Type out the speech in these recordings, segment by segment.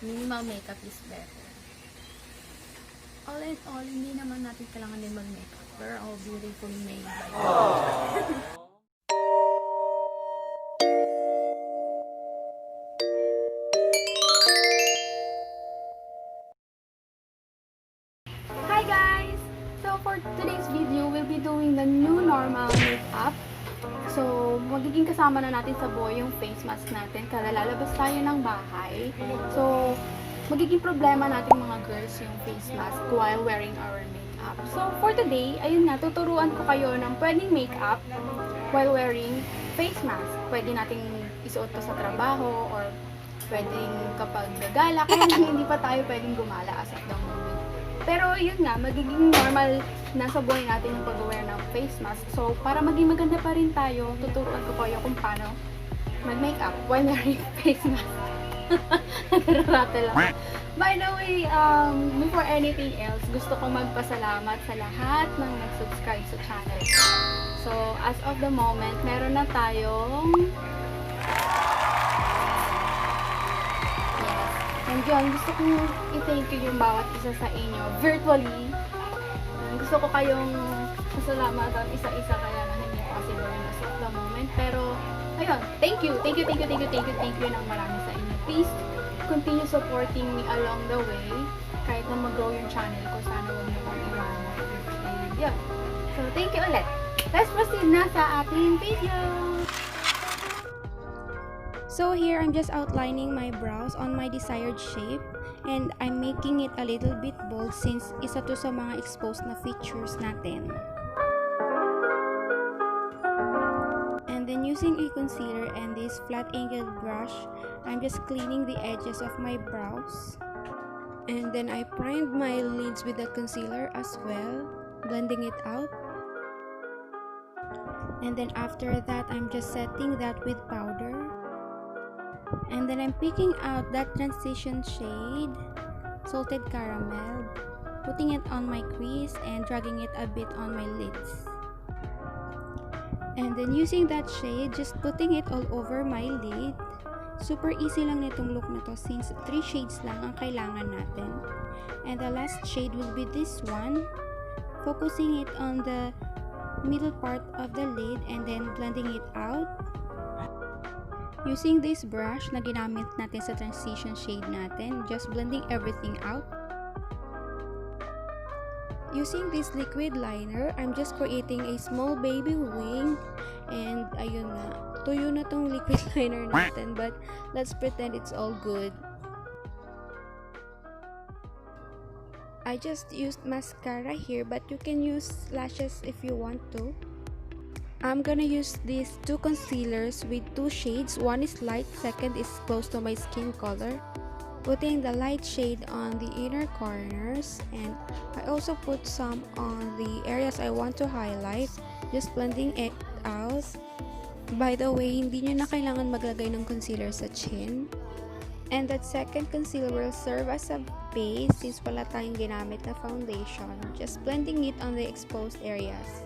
minimal makeup is better. All in all, hindi naman natin kailangan din mag-makeup. We're all beautifully made by God. Hi guys! So for today's video, we'll be doing the new normal makeup. So, magiging kasama na natin sa buhay yung face mask natin kada lalabas tayo ng bahay. So, magiging problema natin mga girls yung face mask while wearing our makeup. So, for today, ayun nga, tuturuan ko kayo ng pwedeng makeup while wearing face mask. Pwede nating isuot to sa trabaho or pwedeng kapag gagala, kaya lang hindi pa tayo pwedeng gumala as of the moment. Pero yun nga, magiging normal na sa buhay natin yung pag-wear ng face mask. So, para maging maganda pa rin tayo, tuturuan ko kayo kung paano mag-makeup while wearing face mask. Nagararate lang. By the way, before anything else, gusto kong magpasalamat sa lahat ng nag-subscribe sa channel. So, as of the moment, meron na tayong and yun, gusto kong i-thank you yung bawat isa sa inyo virtually. Gusto ko kayong pasalamatan isa-isa kaya na hindi possible as of the moment. Pero, ayun, thank you ng marami sa inyo. Please, continue supporting me along the way. Kahit na mag-grow yung channel ko, sana huwag niyo kong iwanan. And yun. So, thank you ulit. Let's proceed na sa ating video! So here, I'm just outlining my brows on my desired shape and I'm making it a little bit bold since isa to sa mga exposed na features natin. And then using a concealer and this flat-angled brush, I'm just cleaning the edges of my brows. And then I primed my lids with the concealer as well, blending it out. And then after that, I'm just setting that with powder. And then I'm picking out that transition shade, Salted Caramel, putting it on my crease and dragging it a bit on my lids. And then using that shade, just putting it all over my lid. Super easy lang nitong look na to since 3 shades lang ang kailangan natin. And the last shade will be this one, focusing it on the middle part of the lid and then blending it out. Using this brush na ginamit natin sa transition shade natin, just blending everything out. Using this liquid liner, I'm just creating a small baby wing. And ayun na, tuyo na tong liquid liner natin, but let's pretend it's all good. I just used mascara here, but you can use lashes if you want to. I'm gonna use these 2 concealers with 2 shades. One is light, second is close to my skin color. Putting the light shade on the inner corners, and I also put some on the areas I want to highlight, just blending it out. By the way, hindi nyo na kailangan maglagay ng concealer sa chin. And that second concealer will serve as a base since wala tayong ginamit na foundation. Just blending it on the exposed areas.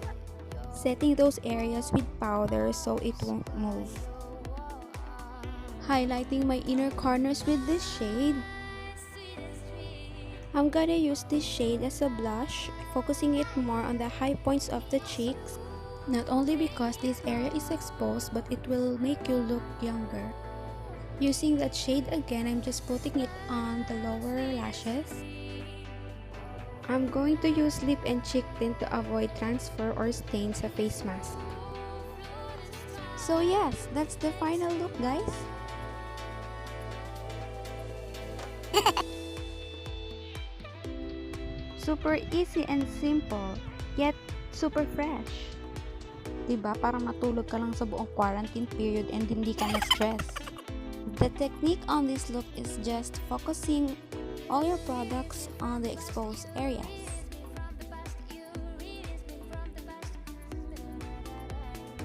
Setting those areas with powder so it won't move. Highlighting my inner corners with this shade. I'm gonna use this shade as a blush, focusing it more on the high points of the cheeks. Not only because this area is exposed, but it will make you look younger. Using that shade again, I'm just putting it on the lower lashes. I'm going to use lip and cheek tint to avoid transfer or stain sa face mask. So yes, that's the final look, guys. Super easy and simple, yet super fresh. Diba? Parang matulog ka lang sa buong quarantine period and hindi ka na-stress. The technique on this look is just focusing all your products on the exposed areas.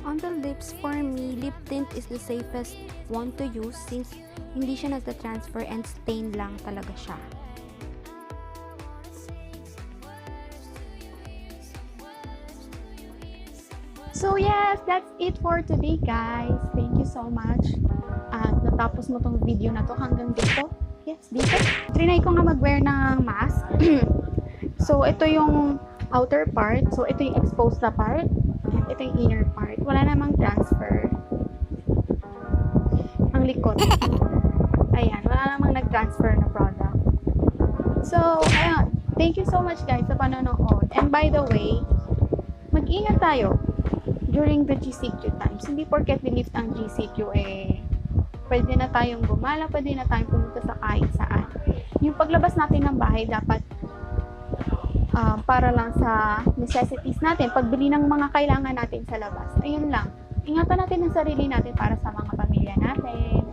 On the lips, for me, lip tint is the safest one to use since hindi siya nagta-transfer and stain lang talaga siya. So yes, that's it for today guys. Thank you so much. At natapos mo tong video na to hanggang dito. Yes, dito. Trinay ko nga mag-wear ng mask. So, ito yung outer part. So, ito yung exposed na part. And ito yung inner part. Wala namang transfer. Ang likod. Ayan, wala namang nag-transfer na product. So, ayan. Thank you so much guys sa panonood. And by the way, mag-ingat tayo during the GCQ times. Hindi porket nilift ang GCQ pwede na tayong gumala, pwede na tayong pumunta sa kahit saan. Yung paglabas natin ng bahay dapat para lang sa necessities natin, pagbili ng mga kailangan natin sa labas. Ayun lang. Ingatan natin ang sarili natin para sa mga pamilya natin.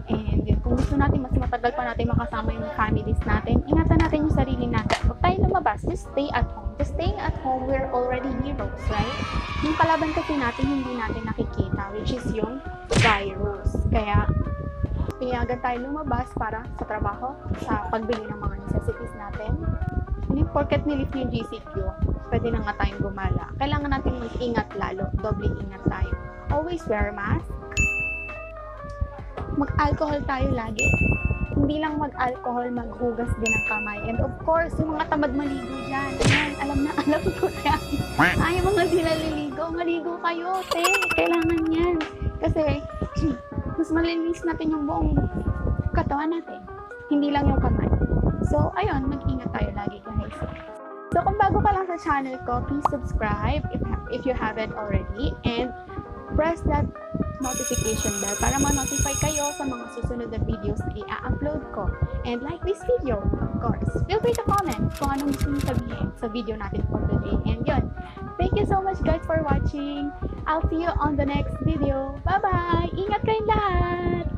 And yun, kung gusto natin mas matagal pa natin makasama yung families natin, ingatan natin yung sarili natin. Huwag tayo lumabas, just stay at home. Just staying at home, we're already heroes, right? Yung kalaban kasi natin, hindi natin nakikita, which is yung virus. Kaya, pinayagan tayo lumabas para sa trabaho, sa pagbili ng mga necessities natin. Hindi porket nilift yung GCQ, pwede na nga tayong gumala. Kailangan natin mag-ingat lalo, doble ingat tayo. Always wear mask. Mag-alcohol tayo lagi. Hindi lang mag-alcohol, maghugas din ng kamay. And of course, yung mga tamad maligo dyan. Ayan, alam ko yan. Ay, mga di naliligo, maligo kayo, te. Kailangan yan. Kasi, mas malinis natin yung buong katawan natin. Hindi lang yung kamay. So, ayun, mag-ingat tayo lagi, guys. So, kung bago ka lang sa channel ko, please subscribe if you haven't already. And press that notification bell para ma-notify kayo sa mga susunod na videos na i-upload ko. And like this video, of course. Feel free to comment kung anong gusto nyo sabihin sa video natin for today. And yun, thank you so much guys for watching. I'll see you on the next video. Bye-bye! Ingat kayong lahat!